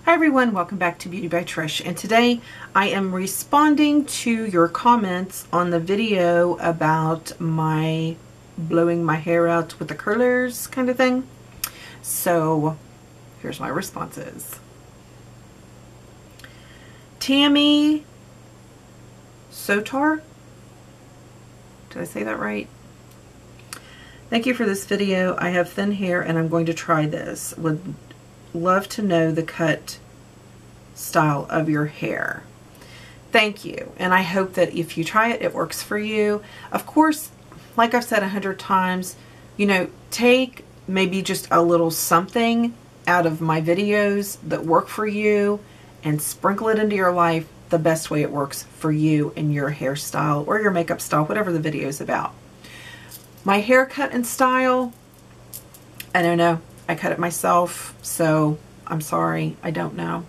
Hi everyone, welcome back to Beauty by Trish, and today I am responding to your comments on the video about my blowing my hair out with the curlers kind of thing. So here's my responses. Tammy Sotar, did I say that right? Thank you for this video. I have thin hair and I'm going to try this. Would love to know the cut style of your hair. Thank you, and I hope that if you try it, it works for you. Of course, like I've said 100 times, you know, take maybe just a little something out of my videos that work for you and sprinkle it into your life the best way it works for you and your hairstyle or your makeup style, whatever the video is about. My haircut and style, I don't know. I cut it myself, so I'm sorry, I don't know.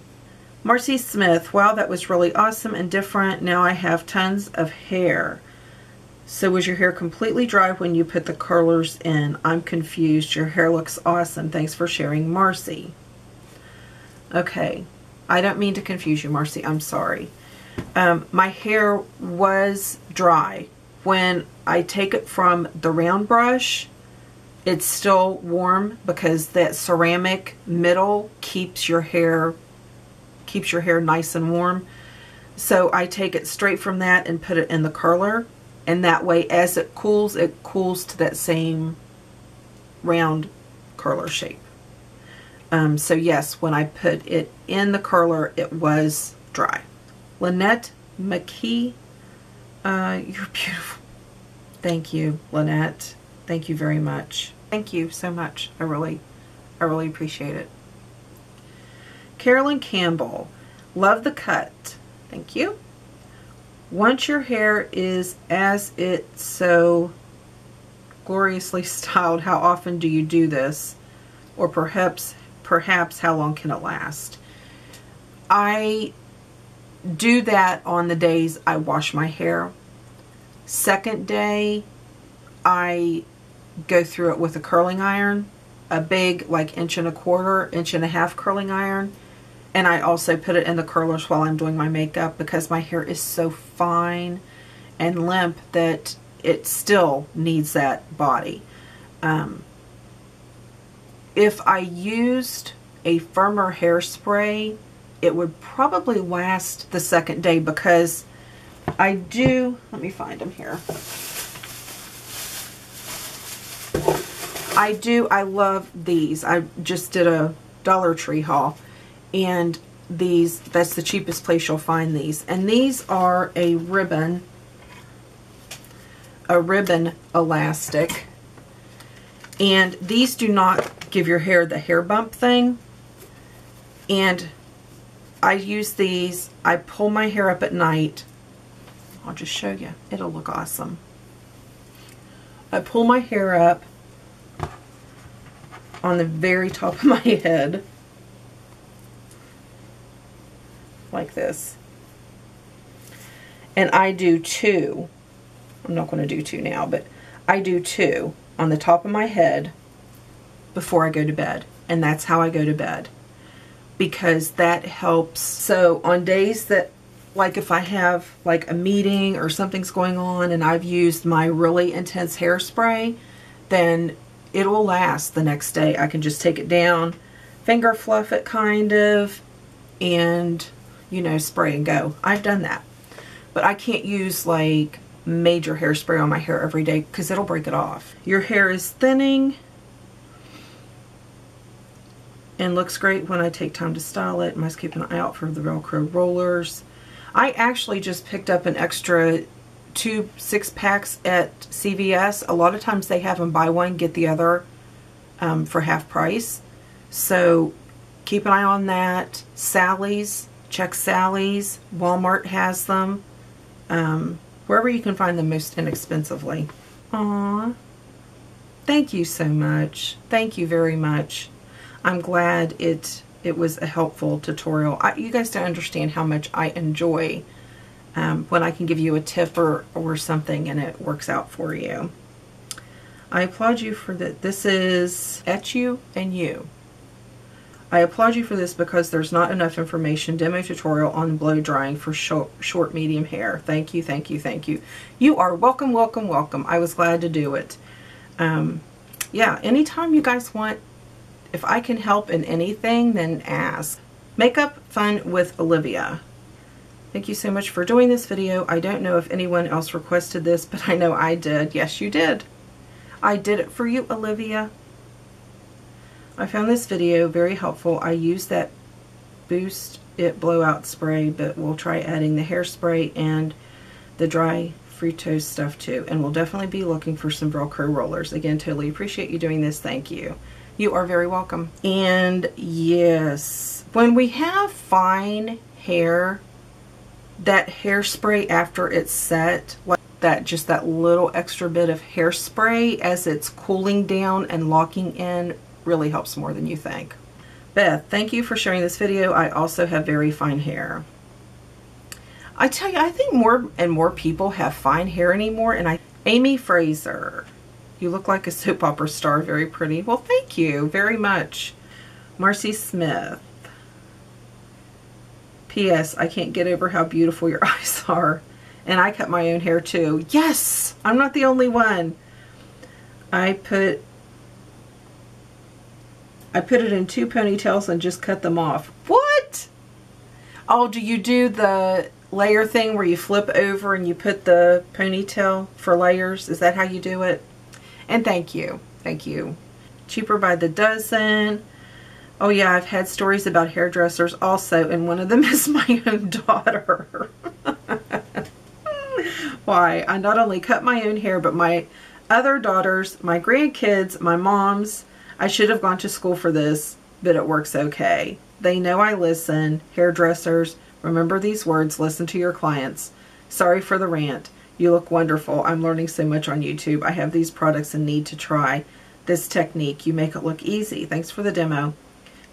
Marcy Smith, wow, that was really awesome and different. Now I have tons of hair. So was your hair completely dry when you put the curlers in? I'm confused. Your hair looks awesome. Thanks for sharing, Marcy. Okay, I don't mean to confuse you, Marcy. I'm sorry. My hair was dry. When I take it from the round brush, it's still warm because that ceramic middle keeps your hair nice and warm. So I take it straight from that and put it in the curler, and that way as it cools to that same round curler shape. So yes, when I put it in the curler, it was dry. Lynette McKee, you're beautiful. Thank you, Lynette. Thank you very much. Thank you so much. I really appreciate it. Carolyn Campbell, love the cut. Thank you. Once your hair is as it's so gloriously styled, how often do you do this? Or perhaps how long can it last? I do that on the days I wash my hair. Second day, I go through it with a curling iron, a big like 1.25 inch curling iron, and I also put it in the curlers while I'm doing my makeup because my hair is so fine and limp that it still needs that body. If I used a firmer hairspray, it would probably last the second day because I do, let me find them here. I love these. I just did a Dollar Tree haul, and these, that's the cheapest place you'll find these. And these are a ribbon elastic. And these do not give your hair the hair bump thing. And I use these, I pull my hair up at night. I'll just show you. It'll look awesome. I pull my hair up on the very top of my head like this, and I do two. I'm not going to do two now, but I do two on the top of my head before I go to bed, and that's how I go to bed because that helps. So on days that, like if I have like a meeting or something's going on and I've used my really intense hairspray, then it will last the next day. I can just take it down, finger fluff it kind of, and, you know, spray and go. I've done that. But I can't use like major hairspray on my hair every day because it'll break it off. Your hair is thinning and looks great when I take time to style it. Must keep an eye out for the Velcro rollers. I actually just picked up an extra 2 6-packs at CVS. A lot of times they have them buy one, get the other for half price. So keep an eye on that. Sally's, check Sally's. Walmart has them. Wherever you can find them most inexpensively. Aww. Thank you so much. Thank you very much. I'm glad it was a helpful tutorial. You guys don't understand how much I enjoy when I can give you a tip or something and it works out for you. I applaud you for that. This is at you and you. I applaud you for this because there's not enough information, demo tutorial on blow drying for short, medium hair. Thank you, thank you, thank you. You are welcome, welcome, welcome. I was glad to do it. Yeah, anytime you guys want, if I can help in anything, then ask. Makeup Fun with Olivia. Thank you so much for doing this video. I don't know if anyone else requested this, but I know I did. Yes, you did. I did it for you, Olivia. I found this video very helpful. I used that Boost It Blowout spray, but we'll try adding the hairspray and the dry fructose stuff too. And we'll definitely be looking for some Velcro rollers. Again, totally appreciate you doing this. Thank you. You are very welcome. And yes, when we have fine hair, that hairspray after it's set, like that, just that little extra bit of hairspray as it's cooling down and locking in, really helps more than you think. Beth, thank you for sharing this video. I also have very fine hair. I tell you, I think more and more people have fine hair anymore. And Amy Fraser, you look like a soap opera star. Very pretty. Well, thank you very much. Marcy Smith. P.S. I can't get over how beautiful your eyes are. And I cut my own hair too. Yes! I'm not the only one. I put it in 2 ponytails and just cut them off. What? Oh, do you do the layer thing where you flip over and you put the ponytail for layers? Is that how you do it? And thank you. Thank you. Cheaper by the dozen. Oh yeah, I've had stories about hairdressers also, and one of them is my own daughter. Why? I not only cut my own hair, but my other daughters, my grandkids, my mom's. I should have gone to school for this, but it works okay. They know I listen. Hairdressers, remember these words. Listen to your clients. Sorry for the rant. You look wonderful. I'm learning so much on YouTube. I have these products and need to try this technique. You make it look easy. Thanks for the demo.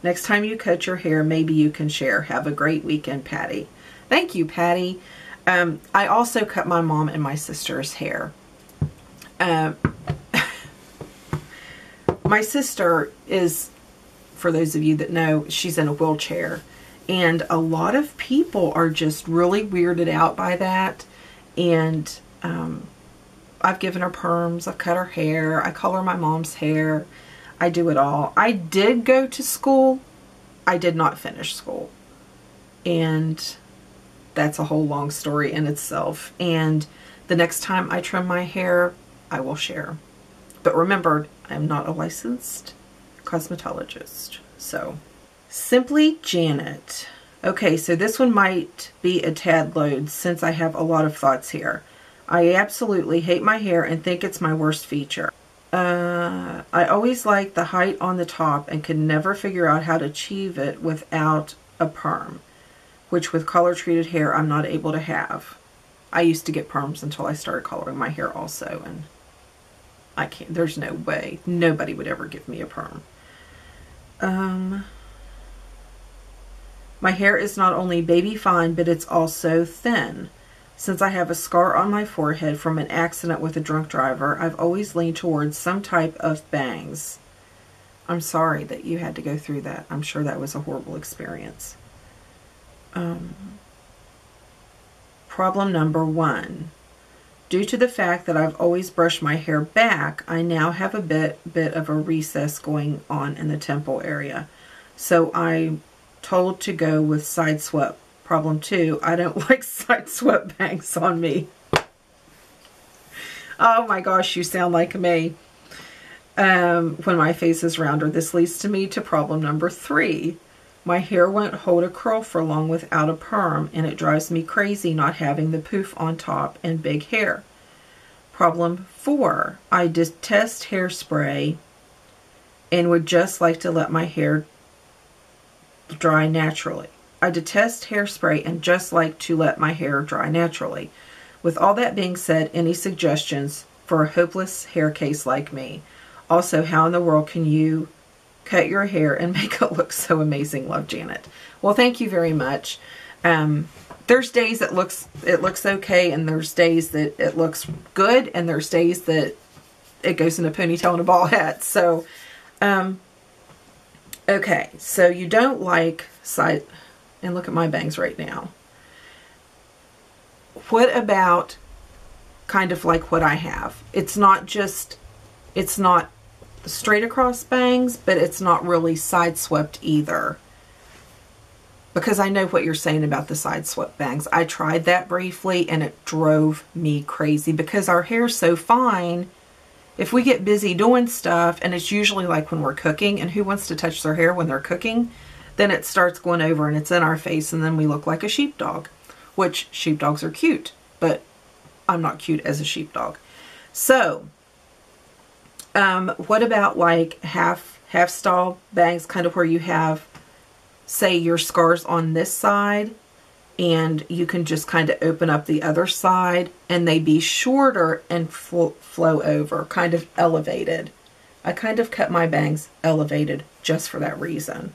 Next time you cut your hair, maybe you can share. Have a great weekend, Patty. Thank you, Patty. I also cut my mom and my sister's hair. My sister is, for those of you that know, she's in a wheelchair. And a lot of people are just really weirded out by that. And I've given her perms. I've cut her hair. I color my mom's hair. I do it all. I did go to school. I did not finish school. And that's a whole long story in itself. And the next time I trim my hair, I will share. But remember, I'm not a licensed cosmetologist. So, Simply Janet. Okay, so this one might be a tad load since I have a lot of thoughts here. I absolutely hate my hair and think it's my worst feature. I always liked the height on the top and could never figure out how to achieve it without a perm, which with color treated hair I'm not able to have. I used to get perms until I started coloring my hair also, and I can't, there's no way. Nobody would ever give me a perm. My hair is not only baby fine, but it's also thin. Since I have a scar on my forehead from an accident with a drunk driver, I've always leaned towards some type of bangs. I'm sorry that you had to go through that. I'm sure that was a horrible experience. Problem number 1. Due to the fact that I've always brushed my hair back, I now have a bit of a recess going on in the temple area. So I'm told to go with side swept. Problem 2, I don't like side swept bangs on me. Oh my gosh, you sound like me. When my face is rounder. This leads me to problem number 3. My hair won't hold a curl for long without a perm, and it drives me crazy not having the poof on top and big hair. Problem 4, I detest hairspray and would just like to let my hair dry naturally. I detest hairspray and just like to let my hair dry naturally. With all that being said, any suggestions for a hopeless hair case like me? Also, how in the world can you cut your hair and make it look so amazing? Love, Janet. Well, thank you very much. There's days it looks okay, and there's days that it looks good, and there's days that it goes in a ponytail and a ball hat. So, Okay, so you don't like side, and look at my bangs right now. What about kind of like what I have? It's not straight across bangs, but it's not really side swept either. Because I know what you're saying about the side swept bangs. I tried that briefly and it drove me crazy because our hair's so fine. If we get busy doing stuff, and it's usually like when we're cooking, and who wants to touch their hair when they're cooking, then it starts going over and it's in our face, and then we look like a sheepdog, which sheepdogs are cute, but I'm not cute as a sheepdog. So, what about like half style bangs, kind of where you have, say, your scars on this side, and you can just kind of open up the other side and they be shorter and flow over, kind of elevated. I kind of cut my bangs elevated just for that reason.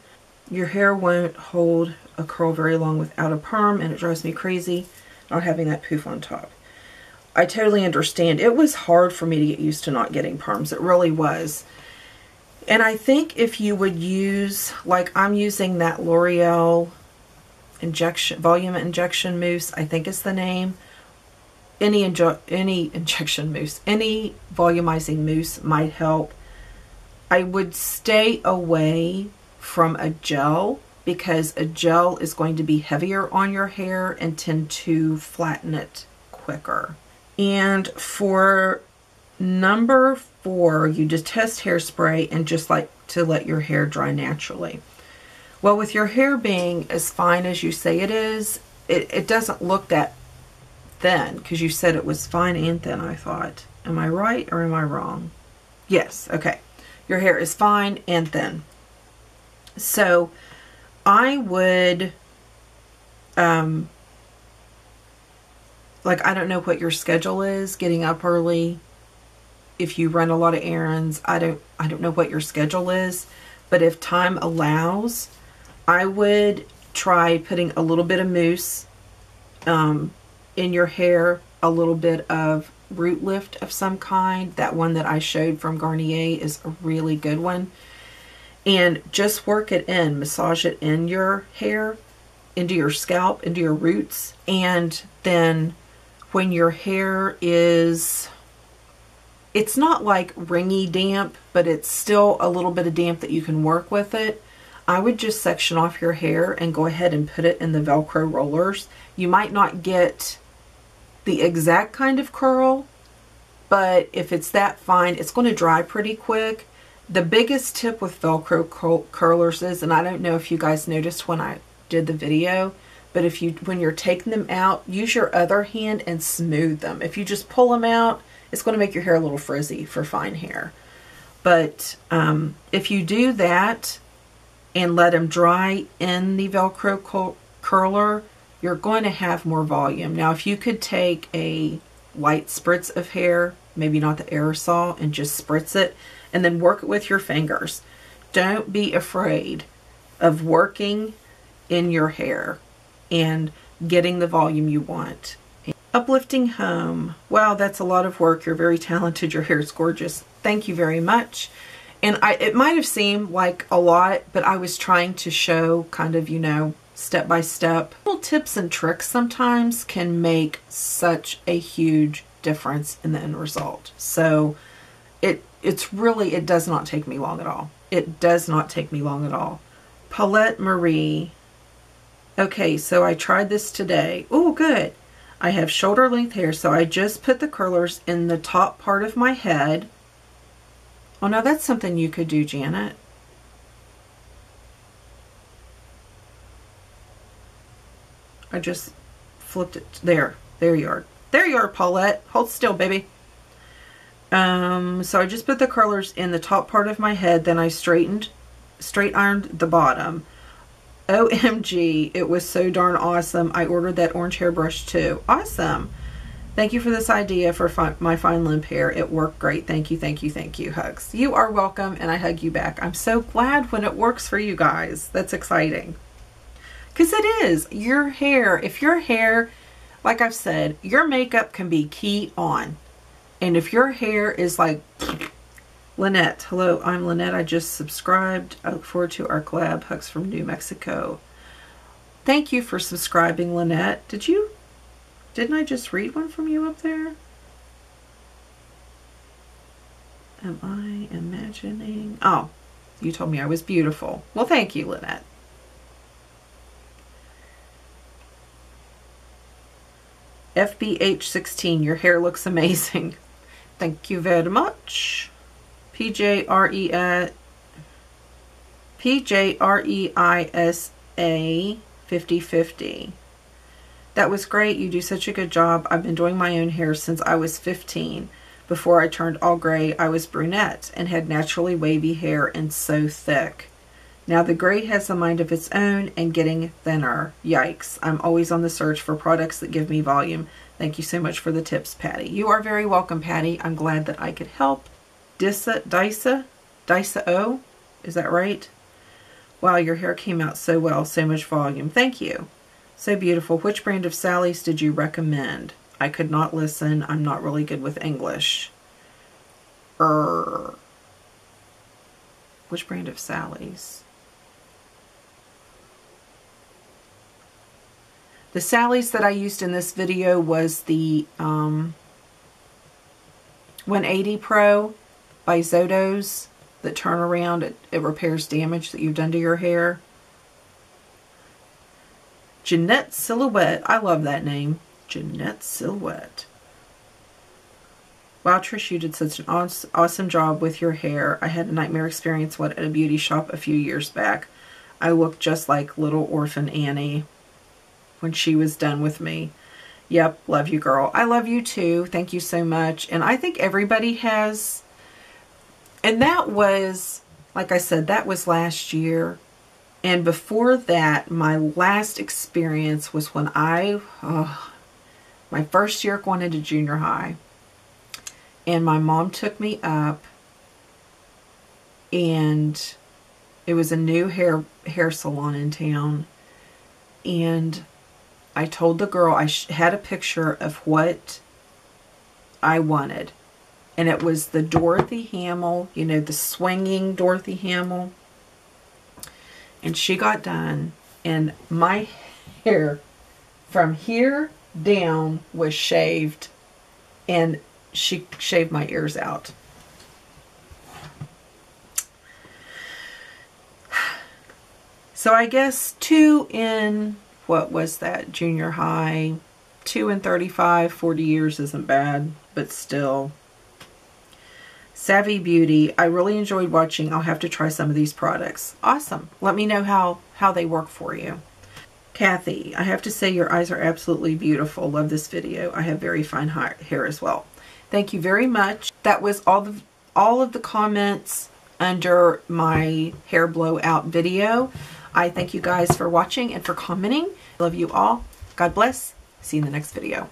Your hair won't hold a curl very long without a perm, and it drives me crazy not having that poof on top. I totally understand. It was hard for me to get used to not getting perms. It really was. And I think if you would use, like I'm using that L'Oreal volume injection mousse, I think is the name. Any injection mousse, any volumizing mousse might help. I would stay away from a gel because a gel is going to be heavier on your hair and tend to flatten it quicker. And for number 4, you just test hairspray and just like to let your hair dry naturally. Well, with your hair being as fine as you say it is, it doesn't look that thin, because you said it was fine and thin, I thought. Am I right or am I wrong? Yes, okay. Your hair is fine and thin. So I would, like, I don't know what your schedule is, getting up early. If you run a lot of errands, I don't know what your schedule is, but if time allows, I would try putting a little bit of mousse in your hair, a little bit of root lift of some kind. That one that I showed from Garnier is a really good one. And just work it in, massage it in your hair, into your scalp, into your roots. And then when your hair is, it's not like ringy damp, but it's still a little bit of damp that you can work with it. I would just section off your hair and go ahead and put it in the Velcro rollers. You might not get the exact kind of curl, but if it's that fine, it's going to dry pretty quick. The biggest tip with Velcro curlers is, and I don't know if you guys noticed when I did the video, but when you're taking them out, use your other hand and smooth them. If you just pull them out, it's going to make your hair a little frizzy for fine hair. But if you do that and let them dry in the Velcro curler, you're going to have more volume. Now, if you could take a light spritz of hair, maybe not the aerosol, and just spritz it, and then work it with your fingers. Don't be afraid of working in your hair and getting the volume you want. Uplifting home. Wow, that's a lot of work. You're very talented. Your hair is gorgeous. Thank you very much. And it might have seemed like a lot, but I was trying to show kind of, you know, step by step. Little tips and tricks sometimes can make such a huge difference in the end result. So it does not take me long at all. It does not take me long at all. Paulette Marie. Okay, so I tried this today. Oh, good. I have shoulder length hair, so I just put the curlers in the top part of my head. Oh, no, that's something you could do, Janet. I just flipped it. There you are. There you are, Paulette. Hold still, baby. So I just put the curlers in the top part of my head, then I straight ironed the bottom. OMG, it was so darn awesome. I ordered that orange hairbrush too. Awesome. Thank you for this idea for my fine limp hair. It worked great. Thank you, thank you, thank you. Hugs. You are welcome, and I hug you back. I'm so glad when it works for you guys. That's exciting. Because it is. Your hair, if your hair, like I've said, your makeup can be key on. And if your hair is like, Lynette, hello, I'm Lynette. I just subscribed. I look forward to our collab. Hugs from New Mexico. Thank you for subscribing, Lynette. Didn't I just read one from you up there? Am I imagining? Oh, you told me I was beautiful. Well, thank you, Lynette. FBH16, your hair looks amazing. Thank you very much. PJREISA 5050. That was great. You do such a good job. I've been doing my own hair since I was 15. Before I turned all gray, I was brunette and had naturally wavy hair and so thick. Now the gray has a mind of its own and getting thinner. Yikes. I'm always on the search for products that give me volume. Thank you so much for the tips, Patty. You are very welcome, Patty. I'm glad that I could help. Disa O, is that right? Wow, your hair came out so well, so much volume. Thank you. So beautiful. Which brand of Sally's did you recommend? I could not listen. I'm not really good with English. Which brand of Sally's? The Sally's that I used in this video was the 180 Pro by Zotos that turn around. It repairs damage that you've done to your hair. Jeanette Silhouette. I love that name. Jeanette Silhouette. Wow, Trish, you did such an awesome job with your hair. I had a nightmare experience at a beauty shop a few years back. I looked just like little orphan Annie when she was done with me. Yep, love you, girl. I love you too. Thank you so much. And I think everybody has. And that was, like I said, that was last year. And before that, my last experience was when my first year going into junior high. And my mom took me up. And it was a new hair salon in town. And I told the girl, I had a picture of what I wanted. And it was the Dorothy Hamill, you know, the swinging Dorothy Hamill. And she got done, and my hair from here down was shaved, and she shaved my ears out. So I guess 2 in, what was that, junior high, 2 in 35, 40 years isn't bad, but still. Savvy Beauty, I really enjoyed watching. I'll have to try some of these products. Awesome. Let me know how they work for you. Kathy, I have to say your eyes are absolutely beautiful. Love this video. I have very fine hair as well. Thank you very much. That was all of the comments under my hair blowout video. I thank you guys for watching and for commenting. Love you all. God bless. See you in the next video.